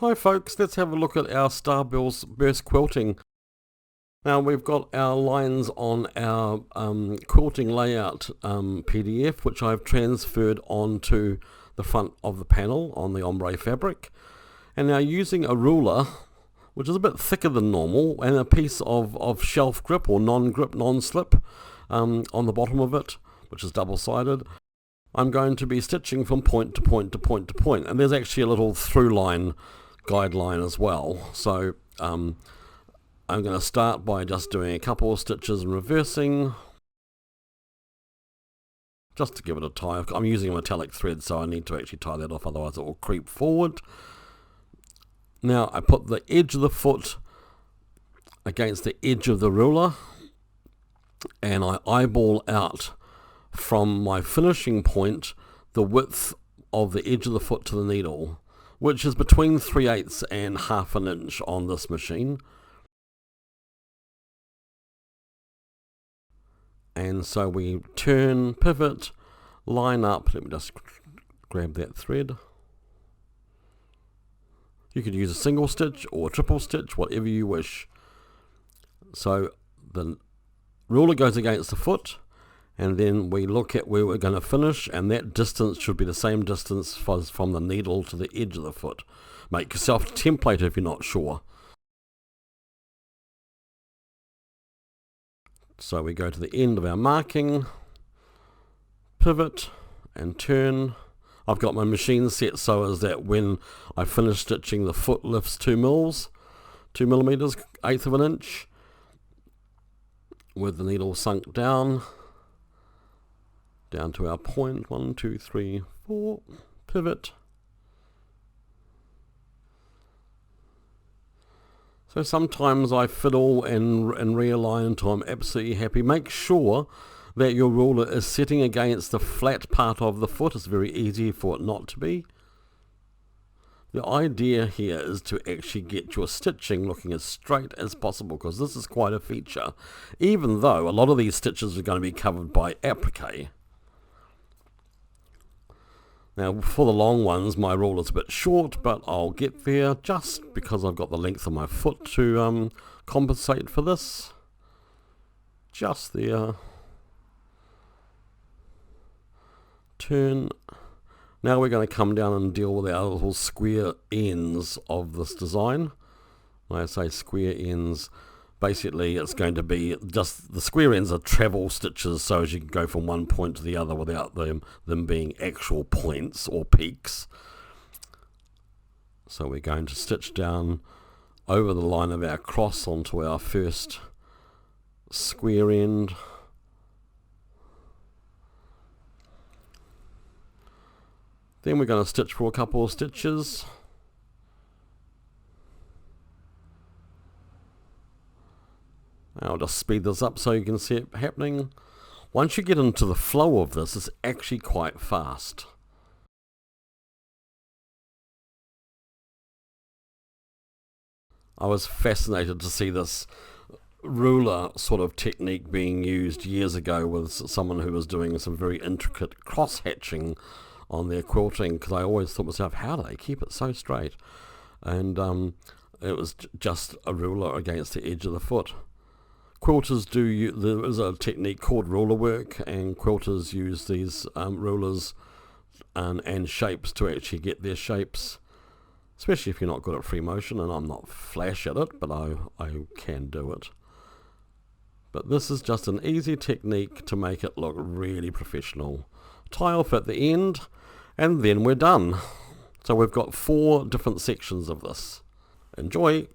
Hi folks, let's have a look at our Starburst Quilting. Now we've got our lines on our quilting layout PDF, which I've transferred onto the front of the panel on the ombre fabric. And now using a ruler, which is a bit thicker than normal, and a piece of shelf grip or non-grip, non-slip on the bottom of it, which is double-sided, I'm going to be stitching from point to point to point to point. And there's actually a little through line guideline as well. So I'm going to start by just doing a couple of stitches and reversing, just to give it a tie. I'm using a metallic thread, so I need to actually tie that off, otherwise it will creep forward. Now I put the edge of the foot against the edge of the ruler, and I eyeball out from my finishing point the width of the edge of the foot to the needle, which is between 3/8 and ½ an inch on this machine. And so we turn, pivot, line up. Let me just grab that thread. You could use a single stitch or a triple stitch, whatever you wish. So the ruler goes against the foot, and then we look at where we're going to finish, and that distance should be the same distance from the needle to the edge of the foot. Make yourself a template if you're not sure. So we go to the end of our marking, pivot and turn. I've got my machine set so as that when I finish stitching, the foot lifts 2 millimeters, 1/8 of an inch, with the needle sunk down to our point. 1, 2, 3, 4, pivot. So sometimes I fiddle and realign until I'm absolutely happy. Make sure that your ruler is sitting against the flat part of the foot. It's very easy for it not to be. The idea here is to actually get your stitching looking as straight as possible, because this is quite a feature, even though a lot of these stitches are going to be covered by applique. Now for the long ones, my ruler's a bit short, but I'll get there just because I've got the length of my foot to compensate for this. Just there. Turn. Now we're going to come down and deal with our little square ends of this design. When I say square ends, basically it's going to be just the square ends are travel stitches, so as you can go from one point to the other without them being actual points or peaks. So we're going to stitch down over the line of our cross onto our first square end. Then we're going to stitch for a couple of stitches. I'll just speed this up so you can see it happening. Once you get into the flow of this, it's actually quite fast. I was fascinated to see this ruler sort of technique being used years ago with someone who was doing some very intricate cross-hatching on their quilting, because I always thought to myself, how do they keep it so straight? And it was just a ruler against the edge of the foot. Quilters there is a technique called ruler work, and quilters use these rulers and shapes to actually get their shapes, especially if you're not good at free motion, and I'm not flash at it, but I can do it. But this is just an easy technique to make it look really professional. Tie off at the end, and then we're done. So we've got 4 different sections of this. Enjoy!